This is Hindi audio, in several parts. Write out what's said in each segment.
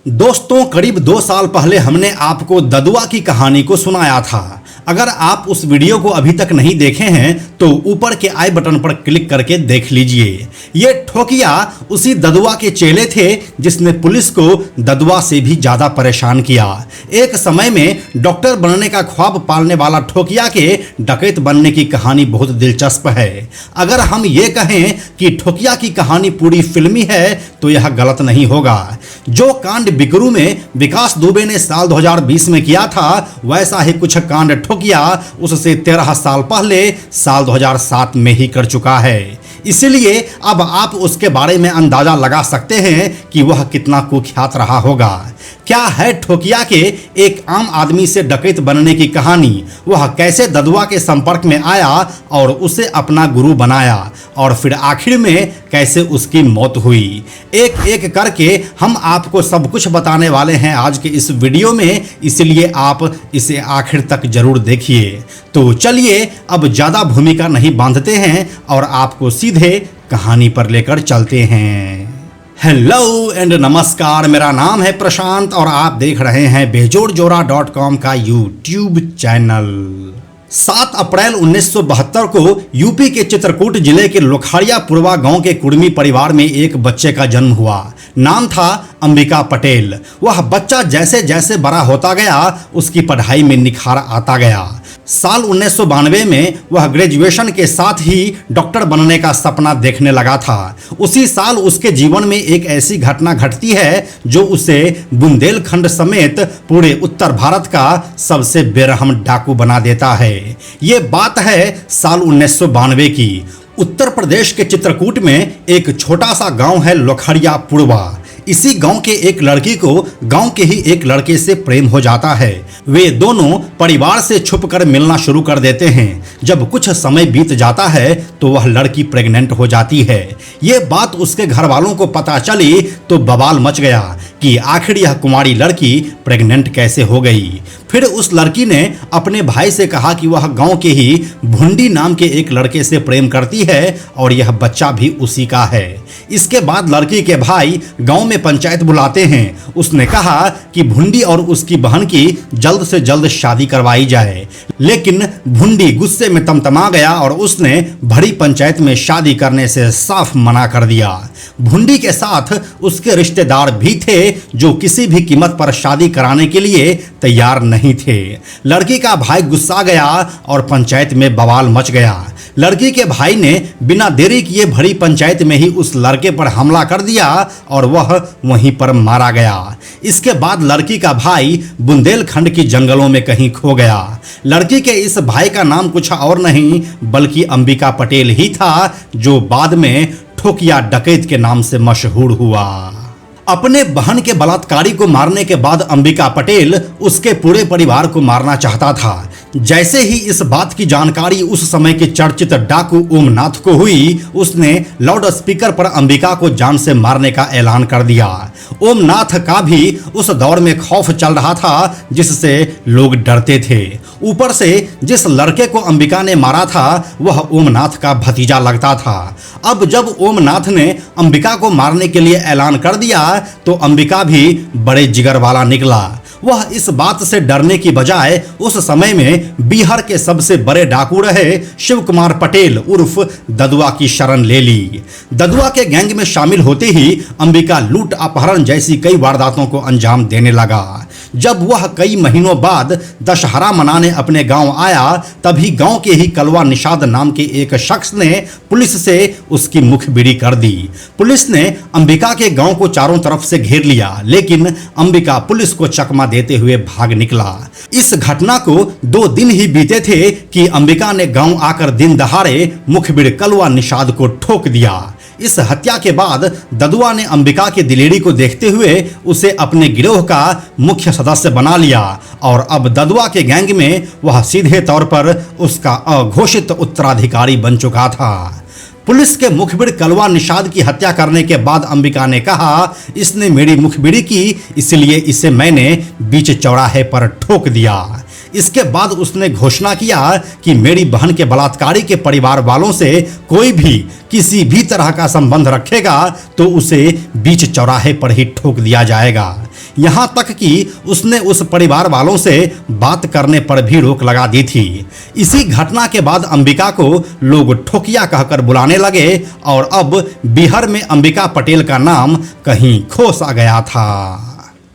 दोस्तों, करीब 2 साल पहले हमने आपको ददुआ की कहानी को सुनाया था। अगर आप उस वीडियो को अभी तक नहीं देखे हैं तो ऊपर के आई बटन पर क्लिक करके देख लीजिए। ये ठोकिया उसी ददुआ के चेले थे जिसने पुलिस को ददुआ से भी ज्यादा परेशान किया। एक समय में डॉक्टर बनने का ख्वाब पालने वाला ठोकिया के डकैत बनने की कहानी बहुत दिलचस्प है। अगर हम ये कहें कि ठोकिया की कहानी पूरी फिल्मी है तो यह गलत नहीं होगा। जो कांड बिकरू में विकास दुबे ने साल 2020 में किया था, वैसा ही कुछ कांड ठोकिया उससे 13 साल पहले साल 2007 में ही कर चुका है। इसलिए अब आप उसके बारे में अंदाजा लगा सकते हैं कि वह कितना कुख्यात रहा होगा। क्या है ठोकिया के एक आम आदमी से डकैत बनने की कहानी, वह कैसे ददुआ के संपर्क में आया और उसे अपना गुरु बनाया और फिर आखिर में कैसे उसकी मौत हुई। एक एक करके हम आपको सब कुछ बताने वाले हैं आज के इस वीडियो में, इसलिए आप इसे आखिर तक जरूर देखिए। तो चलिए अब ज़्यादा भूमिका नहीं बांधते हैं और आपको सीधे कहानी पर लेकर चलते हैं। हेलो एंड नमस्कार, मेरा नाम है प्रशांत और आप देख रहे हैं बेजोड़जोड़ा.com का यूट्यूब चैनल। 7 अप्रैल 1972 को यूपी के चित्रकूट जिले के लोखड़िया पुरवा गांव के कुर्मी परिवार में एक बच्चे का जन्म हुआ। नाम था अंबिका पटेल। वह बच्चा जैसे जैसे बड़ा होता गया उसकी पढ़ाई में निखार आता गया। साल 1992 में वह ग्रेजुएशन के साथ ही डॉक्टर बनने का सपना देखने लगा था। उसी साल उसके जीवन में एक ऐसी घटना घटती है जो उसे बुंदेलखंड समेत पूरे उत्तर भारत का सबसे बेरहम डाकू बना देता है। ये बात है साल 1992 की। उत्तर प्रदेश के चित्रकूट में एक छोटा सा गांव है लोखड़िया पुरवा। इसी गांव के एक लड़की को गांव के ही एक लड़के से प्रेम हो जाता है। वे दोनों परिवार से छुपकर मिलना शुरू कर देते हैं। जब कुछ समय बीत जाता है तो वह लड़की प्रेग्नेंट हो जाती है। ये बात उसके घर वालों को पता चली तो बवाल मच गया कि आखिर यह कुंवारी लड़की प्रेग्नेंट कैसे हो गई। फिर उस लड़की ने अपने भाई से कहा कि वह गांव के ही भुंडी नाम के एक लड़के से प्रेम करती है और यह बच्चा भी उसी का है। इसके बाद लड़की के भाई गांव में पंचायत बुलाते हैं। उसने कहा कि भुंडी और उसकी बहन की जल्द से जल्द शादी करवाई जाए, लेकिन भुंडी गुस्से में तमतमा गया और उसने भरी पंचायत में शादी करने से साफ मना कर दिया। भुंडी के साथ उसके रिश्तेदार भी थे जो किसी भी कीमत पर शादी कराने के लिए तैयार नहीं थे। लड़की का भाई गुस्सा गया और पंचायत में बवाल मच गया। लड़की के भाई ने बिना देरी किए भरी पंचायत में ही उस लड़के पर हमला कर दिया और वह वहीं पर मारा गया। इसके बाद लड़की का भाई बुंदेलखंड की जंगलों में कहीं खो गया। लड़की के इस भाई का नाम कुछ और नहीं बल्कि अंबिका पटेल ही था, जो बाद में ठोकिया डकैत के नाम से मशहूर हुआ। अपने बहन के बलात्कारी को मारने के बाद अंबिका पटेल उसके पूरे परिवार को मारना चाहता था। जैसे ही इस बात की जानकारी उस समय के चर्चित डाकू ओमनाथ को हुई, उसने लाउड स्पीकर पर अंबिका को जान से मारने का ऐलान कर दिया। ओमनाथ का भी उस दौर में खौफ चल रहा था जिससे लोग डरते थे। ऊपर से जिस लड़के को अंबिका ने मारा था वह ओमनाथ का भतीजा लगता था। अब जब ओमनाथ ने अंबिका को मारने के लिए ऐलान कर दिया तो अंबिका भी बड़े जिगर वाला निकला। वह इस बात से डरने की बजाय उस समय में बिहार के सबसे बड़े डाकू रहे शिव कुमार पटेल उर्फ ददुआ की शरण ले ली। ददुआ के गैंग में शामिल होते ही अंबिका लूट अपहरण जैसी कई वारदातों को अंजाम देने लगा। जब वह कई महीनों बाद दशहरा मनाने अपने गांव आया, तभी गांव के ही कलवा निषाद नाम के एक शख्स ने पुलिस से उसकी मुखबिरी कर दी। पुलिस ने अंबिका के गांव को चारों तरफ से घेर लिया, लेकिन अंबिका पुलिस को चकमा देते हुए भाग निकला। इस घटना को 2 दिन ही बीते थे कि अंबिका ने गांव आकर दिन दहाड़े मुखबिर कलवा निषाद को ठोक दिया। इस हत्या के बाद ददुआ ने अंबिका की दिलेरी को देखते हुए उसे अपने गिरोह का मुख्य सदस्य बना लिया और अब ददुआ के गैंग में वह सीधे तौर पर उसका अघोषित उत्तराधिकारी बन चुका था। पुलिस के मुखबिर कलवा निषाद की हत्या करने के बाद अंबिका ने कहा, इसने मेरी मुखबिरी की इसलिए इसे मैंने बीच चौराहे पर ठोक दिया। इसके बाद उसने घोषणा किया कि मेरी बहन के बलात्कारी के परिवार वालों से कोई भी किसी भी तरह का संबंध रखेगा तो उसे बीच चौराहे पर ही ठोक दिया जाएगा। यहाँ तक कि उसने उस परिवार वालों से बात करने पर भी रोक लगा दी थी। इसी घटना के बाद अंबिका को लोग ठोकिया कहकर बुलाने लगे और अब बिहार में अंबिका पटेल का नाम कहीं खो सा गया था।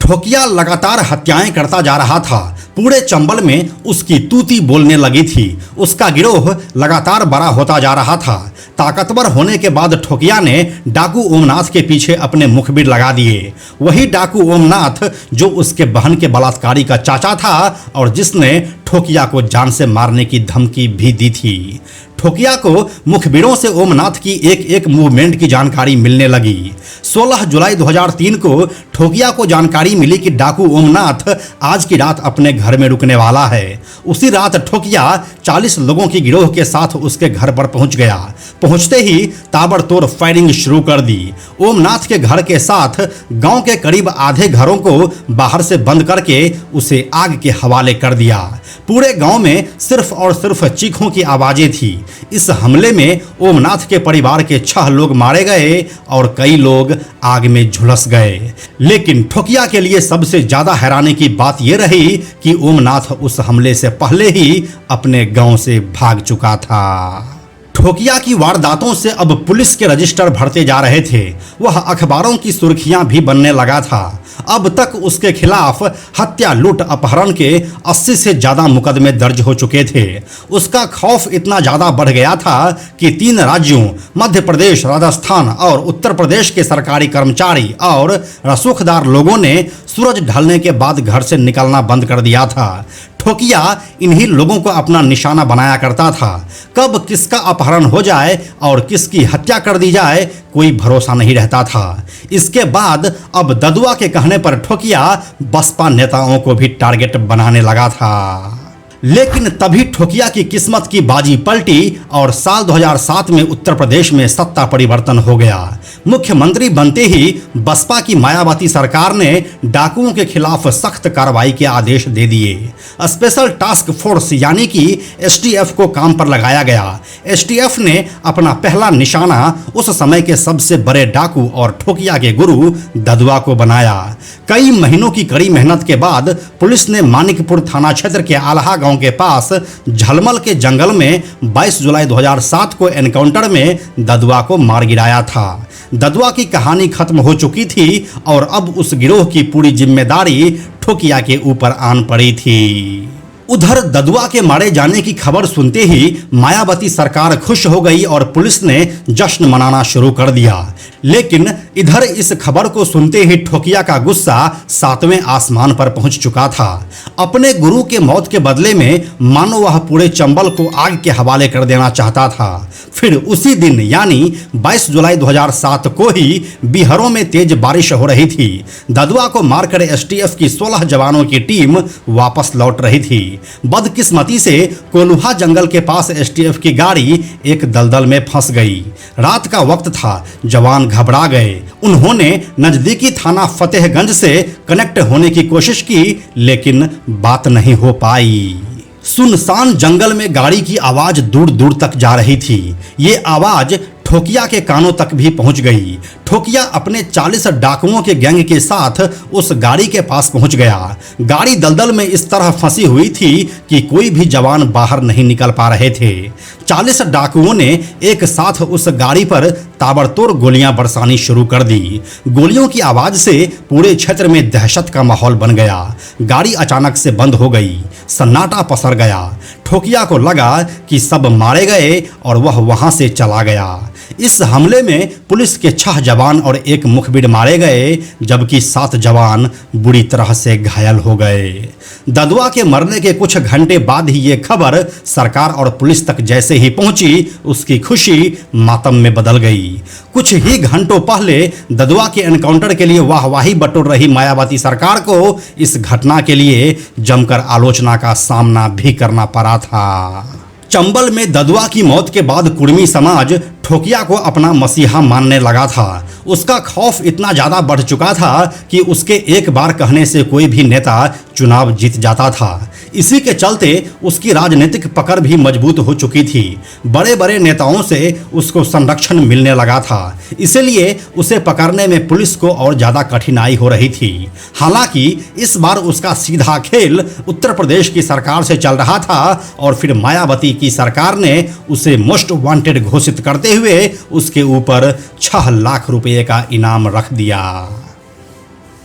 ठोकिया लगातार हत्याएं करता जा रहा था। पूरे चंबल में उसकी तूती बोलने लगी थी। उसका गिरोह लगातार बड़ा होता जा रहा था। ताकतवर होने के बाद ठोकिया ने डाकू ओमनाथ के पीछे अपने मुखबिर लगा दिए। वही डाकू ओमनाथ जो उसके बहन के बलात्कारी का चाचा था और जिसने ठोकिया को जान से मारने की धमकी भी दी थी। ठोकिया को मुखबिरों से ओमनाथ की एक एक मूवमेंट की जानकारी मिलने लगी। 16 जुलाई 2003 को ठोकिया को जानकारी मिली कि डाकू ओमनाथ आज की रात अपने घर में रुकने वाला है। उसी रात ठोकिया 40 लोगों की गिरोह के साथ उसके घर पर पहुंच गया। पहुंचते ही ताबड़तोड़ फायरिंग शुरू कर दी। ओमनाथ के घर के साथ गांव के करीब आधे घरों को बाहर से बंद करके उसे आग के हवाले कर दिया। पूरे गांव में सिर्फ और सिर्फ चीखों की आवाजें थी। इस हमले में ओमनाथ के परिवार के 6 लोग मारे गए और कई लोग आग में झुलस गए। लेकिन ठोकिया के लिए सबसे ज्यादा हैरानी की बात यह रही कि ओमनाथ उस हमले से पहले ही अपने गांव से भाग चुका था। ठोकिया की वारदातों से अब पुलिस के रजिस्टर भरते जा रहे थे। वह अखबारों की सुर्खियां भी बनने लगा था। अब तक उसके खिलाफ हत्या, लूट, अपहरण के 80 से ज्यादा मुकदमे दर्ज हो चुके थे। उसका खौफ इतना ज्यादा बढ़ गया था कि 3 राज्यों मध्य प्रदेश, राजस्थान और उत्तर प्रदेश के सरकारी कर्मचारी और रसूखदार लोगों ने सूरज ढलने के बाद घर से निकलना बंद कर दिया था। ठोकिया इन्हीं लोगों को अपना निशाना बनाया करता था। कब किसका अपहरण हो जाए और किसकी हत्या कर दी जाए कोई भरोसा नहीं रहता था। इसके बाद अब ददुआ के कहने पर ठोकिया बसपा नेताओं को भी टारगेट बनाने लगा था। लेकिन तभी ठोकिया की किस्मत की बाजी पलटी और साल 2007 में उत्तर प्रदेश में सत्ता परिवर्तन हो गया। मुख्यमंत्री बनते ही बसपा की मायावती सरकार ने डाकुओं के खिलाफ सख्त कार्रवाई के आदेश दे दिए। स्पेशल टास्क फोर्स यानी कि एसटीएफ को काम पर लगाया गया। एसटीएफ ने अपना पहला निशाना उस समय के सबसे बड़े डाकू और ठोकिया के गुरु ददुआ को बनाया। कई महीनों की कड़ी मेहनत के बाद पुलिस ने मानिकपुर थाना क्षेत्र के आल्हा गांव के पास झलमल के जंगल में 22 जुलाई 2007 को एनकाउंटर में ददुआ को मार गिराया था। ददुआ की कहानी खत्म हो चुकी थी और अब उस गिरोह की पूरी जिम्मेदारी ठोकिया के ऊपर आन पड़ी थी। उधर ददुआ के मारे जाने की खबर सुनते ही मायावती सरकार खुश हो गई और पुलिस ने जश्न मनाना शुरू कर दिया। लेकिन इधर इस खबर को सुनते ही ठोकिया का गुस्सा 7वें आसमान पर पहुंच चुका था। अपने गुरु के मौत के बदले में मानो वह पूरे चंबल को आग के हवाले कर देना चाहता था। फिर उसी दिन यानी 22 जुलाई 2007 को ही बिहारों में तेज बारिश हो रही थी। ददुआ को मारकर एसटीएफ की 16 जवानों की टीम वापस लौट रही थी। बदकिस्मती से कोल्हा जंगल के पास एसटीएफ की गाड़ी एक दलदल में फंस गई। रात का वक्त था, जवान घबरा गए। उन्होंने नजदीकी थाना फतेहगंज से कनेक्ट होने की कोशिश की लेकिन बात नहीं हो पाई। सुनसान जंगल में गाड़ी की आवाज दूर दूर तक जा रही थी। ये आवाज ठोकिया के कानों तक भी पहुंच गई। ठोकिया अपने 40 डाकुओं के गैंग के साथ उस गाड़ी के पास पहुंच गया। गाड़ी दलदल में इस तरह फंसी हुई थी कि कोई भी जवान बाहर नहीं निकल पा रहे थे। 40 डाकुओं ने एक साथ उस गाड़ी पर ताबड़तोड़ गोलियां बरसानी शुरू कर दी। गोलियों की आवाज से पूरे क्षेत्र में दहशत का माहौल बन गया। गाड़ी अचानक से बंद हो गई, सन्नाटा पसर गया। ठोकिया को लगा कि सब मारे गए और वह वहां से चला गया। इस हमले में पुलिस के 6 जवान और 1 मुखबिर मारे गए जबकि 7 जवान बुरी तरह से घायल हो गए। ददुआ के मरने के कुछ घंटे बाद ही ये खबर सरकार और पुलिस तक जैसे ही पहुंची उसकी खुशी मातम में बदल गई। कुछ ही घंटों पहले ददुआ के एनकाउंटर के लिए वाहवाही बटोर रही मायावती सरकार को इस घटना के लिए जमकर आलोचना का सामना भी करना पड़ा था। चंबल में ददुआ की मौत के बाद कुर्मी समाज ठोकिया को अपना मसीहा मानने लगा था। उसका खौफ इतना ज़्यादा बढ़ चुका था कि उसके एक बार कहने से कोई भी नेता चुनाव जीत जाता था। इसी के चलते उसकी राजनीतिक पकड़ भी मजबूत हो चुकी थी। बड़े बड़े नेताओं से उसको संरक्षण मिलने लगा था, इसलिए उसे पकड़ने में पुलिस को और ज़्यादा कठिनाई हो रही थी। हालांकि इस बार उसका सीधा खेल उत्तर प्रदेश की सरकार से चल रहा था और फिर मायावती की सरकार ने उसे मोस्ट वांटेड घोषित करते हुए उसके ऊपर 6 लाख रुपए का इनाम रख दिया।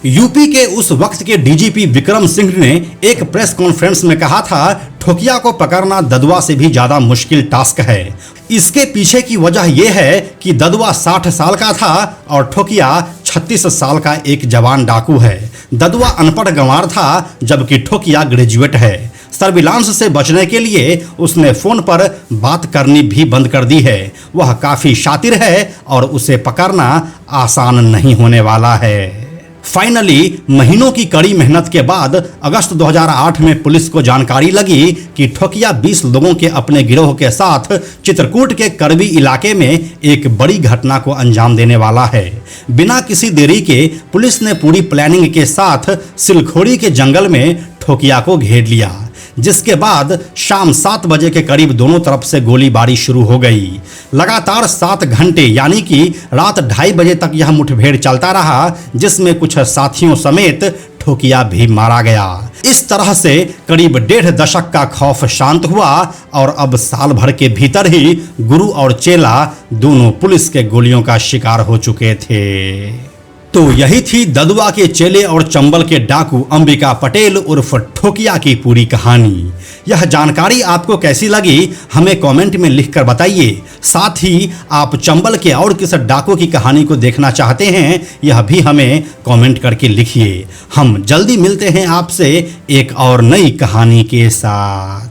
यूपी के उस वक्त के डीजीपी विक्रम सिंह ने एक प्रेस कॉन्फ्रेंस में कहा था, ठोकिया को पकड़ना ददुआ से भी ज़्यादा मुश्किल टास्क है। इसके पीछे की वजह यह है कि ददुआ 60 साल का था और ठोकिया 36 साल का एक जवान डाकू है। ददुआ अनपढ़ गंवार था जबकि ठोकिया ग्रेजुएट है। सर्विलांस से बचने के लिए उसने फ़ोन पर बात करनी भी बंद कर दी है। वह काफ़ी शातिर है और उसे पकड़ना आसान नहीं होने वाला है। फाइनली महीनों की कड़ी मेहनत के बाद अगस्त 2008 में पुलिस को जानकारी लगी कि ठोकिया 20 लोगों के अपने गिरोह के साथ चित्रकूट के करवी इलाके में एक बड़ी घटना को अंजाम देने वाला है। बिना किसी देरी के पुलिस ने पूरी प्लानिंग के साथ सिलखोड़ी के जंगल में ठोकिया को घेर लिया, जिसके बाद शाम 7 बजे के करीब दोनों तरफ से गोलीबारी शुरू हो गई। लगातार 7 घंटे यानी कि रात 2:30 बजे तक यह मुठभेड़ चलता रहा, जिसमें कुछ साथियों समेत ठोकिया भी मारा गया। इस तरह से करीब 1.5 दशक का खौफ शांत हुआ और अब साल भर के भीतर ही गुरु और चेला दोनों पुलिस के गोलियों का शिकार हो चुके थे। तो यही थी ददुआ के चेले और चंबल के डाकू अंबिका पटेल उर्फ ठोकिया की पूरी कहानी। यह जानकारी आपको कैसी लगी हमें कमेंट में लिखकर बताइए। साथ ही आप चंबल के और किस डाकू की कहानी को देखना चाहते हैं यह भी हमें कमेंट करके लिखिए। हम जल्दी मिलते हैं आपसे एक और नई कहानी के साथ।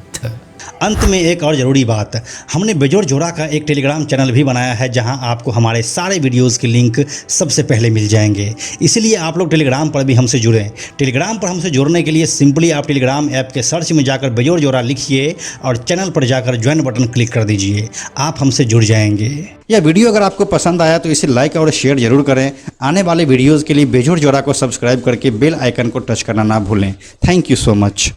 अंत में एक और ज़रूरी बात, हमने बेजोड़ जोड़ा का एक टेलीग्राम चैनल भी बनाया है जहां आपको हमारे सारे वीडियोस के लिंक सबसे पहले मिल जाएंगे। इसलिए आप लोग टेलीग्राम पर भी हमसे जुड़ें। टेलीग्राम पर हमसे जुड़ने के लिए सिंपली आप टेलीग्राम ऐप के सर्च में जाकर बेजोड़ जोड़ा लिखिए और चैनल पर जाकर ज्वाइन बटन क्लिक कर दीजिए। आप हमसे जुड़ जाएंगे। यह वीडियो अगर आपको पसंद आया तो इसे लाइक और शेयर जरूर करें। आने वाले वीडियोज़ के लिए बेजोड़ जोड़ा को सब्सक्राइब करके बेल आइकन को टच करना ना भूलें। Thank you so much.